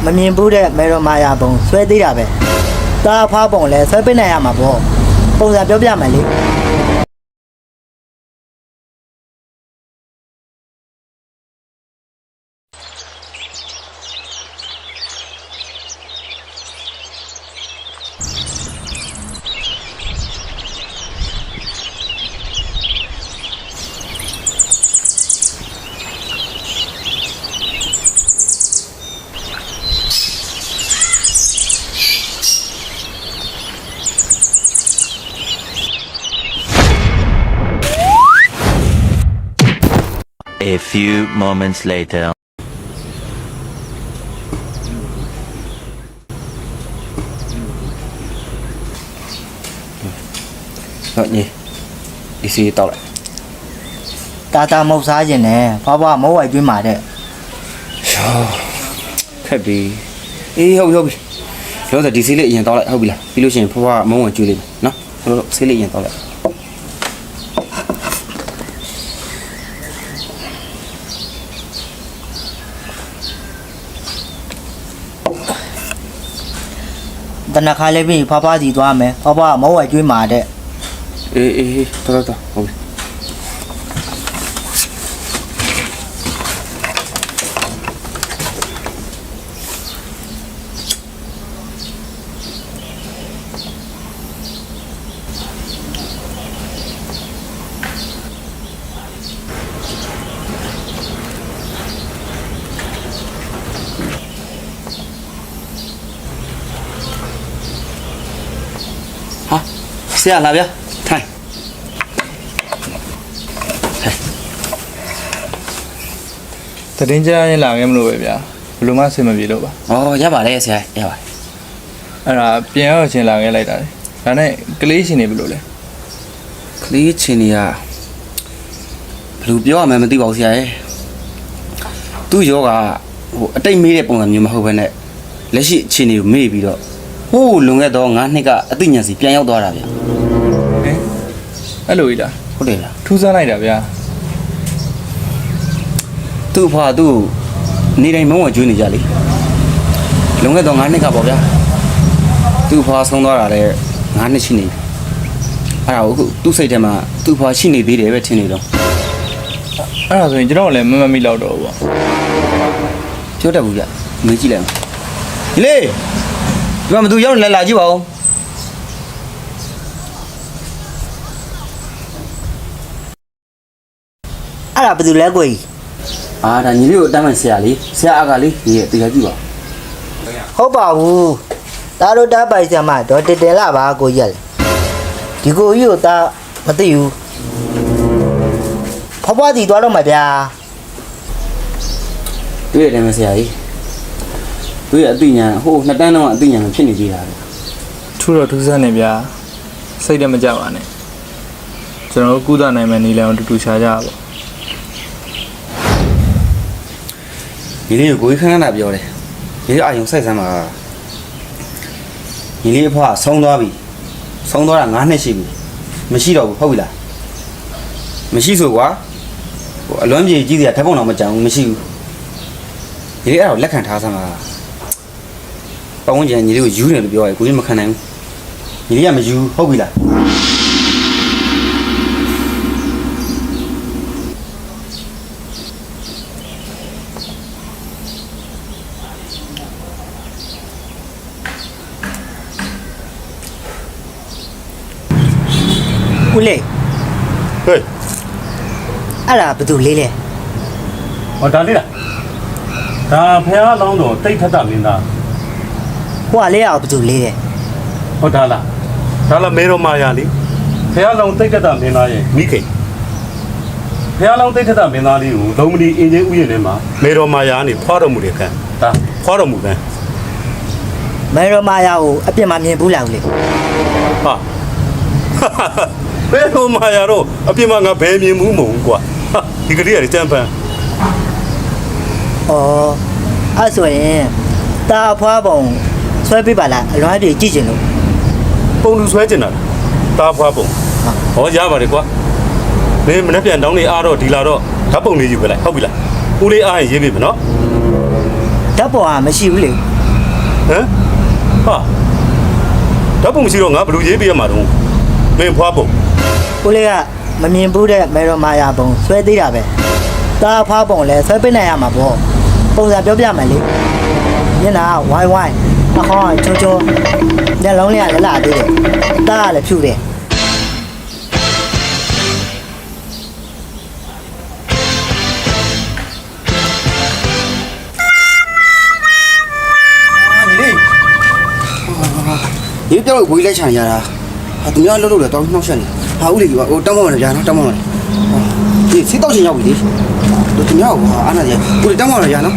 မမြင်ဘူးတဲ့မေရိုမာယာပုံဆွဲသေးတာပဲတာဖွားပုံလဲဆွဲပေးနိုင်ရမှာပေါ့ပုံစံပြောပြမယ်လေ A few moments later. ဟုတ်ညီဒီစီတောက်လိုက် တာမုတ်စားခြင်းနဲ့ဖွားဖွားမိုးဝိုက်ကျွေးမှာတဲ့ ခက်ပြီအေးဟုတ်ပြီလောဆယ်ဒီစီလေးအရင်တောက်လိုက်ဟုတ်ပြီလားပြီးလို့ရှိရင်ဖွားမုံဝင်ကျွေးလိမ့်မယ်နော်လို့စီလေးအရင်တောက်လိုက် တနခါလေးပြီးဖွားဖွားစီသွားမယ်ဖွားဖွားမိုးဝိုက်ကျွေးမှာတဲ့ အေးတော်ဟုတ်ပြီ ဟာဆရာလာဗျာထိုင် တတင်းကြားရင်လာခဲ့မလို့ပဲဗျာဘယ်လိုမှအဆင်မပြေလို့ပါ ဩရပါတယ်ဆရာရပါတယ် အဲ့ဒါပြန်ရောက်ချင်းလာခဲ့လိုက်တာလေဒါနဲ့ကလေးရှင်နေဘယ်လိုလဲ ကလေးချင်းနေရဘယ်လိုပြောရမှန်းမသိပါဘူးဆရာရဲ့သူ့ယောဂဟိုအတိတ်မေးတဲ့ပုံစံမျိုးမဟုတ်ဘဲနဲ့လက်ရှိအခြေအနေကိုမေ့ပြီးတော့ဟိုးလွန်ခဲ့တော့9နှစ်ကအသိဉာဏ်စီပြန်ရောက်သွားတာဗျာ ဟင်အဲ့လိုကြီးလား ဟုတ်တယ်လား ထူးဆန်းလိုက်တာဗျာ သူ့ဖွာသူ့နေတိုင်းမုံဝကျွေးနေကြလေလွန်ခဲ့တော့9နှစ်ကပေါ့ဗျာသူ့ဖွာဆုံးသွားတာလည်း9နှစ်ရှိနေပြီအဲ့ဒါကိုအခုသူ့စိတ်ထဲမှာသူ့ဖွာရှိနေသေးတယ်ပဲထင်နေတော့ အဲ့ဒါဆိုရင်ကျွန်တော်လည်းမမိတော့တော့ဘူးပေါ့ ပြောတတ်ဘူးဗျမေးကြည့်လိုက်အောင်ဒီလေဒီမှာမသူရောက်နေလာကြည့်ပါဦး အဲ့ဒါဘယ်သူလဲကိုကြီး အာဒါညီလေးကိုအတမ်းမှန်ဆရာလေးဆရာအကလေးဒီရဲ့တရားကြည့်ပါ ဟုတ်ပါဘူးတားတို့တားပိုက်ဆံမတော့တက်လာပါကိုကြီးဒီကိုကြီးကိုတားမသိဘူးဖွားဖွားစီသွားတော့မှာဗျာ တွေ့ရတယ်မဆရာကြီးတွေ့ရအသိဉာဏ်ဟိုနှစ်တန်းတော့အသိဉာဏ်ဖြစ်နေသေးတာပဲ ထူးတော့ထူးဆန်းနေဗျာစိတ်လည်းမကြပါနဲ့ကျွန်တော်တို့ကုသနိုင်မယ်နေလည်းအောင်တူတူရှားကြပါပေါ့ ညီလေးကိုခန်းခန်းလာပြောတယ်ညီလေးအာယုံစိုက်စမ်းပါညီလေးအဖွားဆုံးသွားပြီဆုံးသွားတာ9နှစ်ရှိပြီမရှိတော့ဘူးဟုတ်ပြီလားမရှိဆိုကွာဟိုအလွမ်းပြေကြီးစရာဓာတ်ပုံတော့မကြံဘူးမရှိဘူးညီလေးအဲ့ဒါကိုလက်ခံထားစမ်းပါပတ်ဝန်းကျင်ညီလေးကိုယူတယ်လို့ပြောရဲကိုကြီးမခံနိုင်ဘူးညီလေးကမယူဟုတ်ပြီလား ဦးလေး ဟေး အဲ့ဒါဘယ်သူလေးလဲ ဟောဒါလေးလားဒါဖះလောင်းတော်တိတ်ထက်တာမင်းသား ဟိုကလေးကဘယ်သူလေးလဲ ဟောဒါလားဒါလားမေတော်မာယာလေဖះလောင်းတိတ်ထက်တာမင်းသားရဲ့မိခင်ဖះလောင်းတိတ်ထက်တာမင်းသားလေးကိုလုံးမဒီအင်းချင်းဥယျာဉ်ထဲမှာမေတော်မာယာကနေဖွားတော်မူတဲ့ခံဒါဖွားတော်မူခံ မေရိုမာယာကိုအပြစ်မမြင်ဘူးလားဦးလေး ဟာမေတော်မာယာတော့အပြင်မှာငါဘယ်မြင်မှုမဟုတ်ဘူးကွာဟာဒီကလေးကတမ်းပန်း ဩအဲ့ဆိုရင်တာဖွားပုံဆွဲပေးပါလားအလွမ်းပြေကြည့်ချင်လို့ ပုံလူဆွဲကျင်တာတားဖွားပုံဟောရပါတယ်ကွာမင်းမနေ့ပြန်တောင်းနေအားတော့ဒီလာတော့ဓာတ်ပုံလေးယူပြလိုက်ဟုတ်ပြီလားဦးလေးအားရင်ရေးပြီမနော် ဓ တ်ပေါ်ကမရှိဘူးလေ ဟမ်ဟာဓာတ်ပုံမရှိတော့ငါဘယ်လိုရေးပြရမှာတော့မင်းဖွားပုံ ကိုလေးကမမြင်ဘူးတဲ့မေတော်မာယာပုံဆွဲသေးတာပဲတာဖွားပုံလဲဆွဲပေးနိုင်ရမှာပေါ့ပုံစံပြောပြမယ်လေမျက်နှာဝိုင်းဝိုင်းနှာခေါင်းကချိုးချိုးမျက်လုံးလေးကလည်းလာသေးတယ်တားကလည်းဖြူတယ် ဒီပြောလို့ဝေးလိုက်ချင်ရတာဟာသူများလှုပ်လို့လည်းတောင်းနှောက်ရှက်နေဟာဦးလေးကဟိုတောင်းမနေကြနော်တောင်းမနေဒီစစ်တော့ချင်းရောက်ပြီလေသူများကဟာအားနာကြဦးလေးတောင်းမနေကြနော်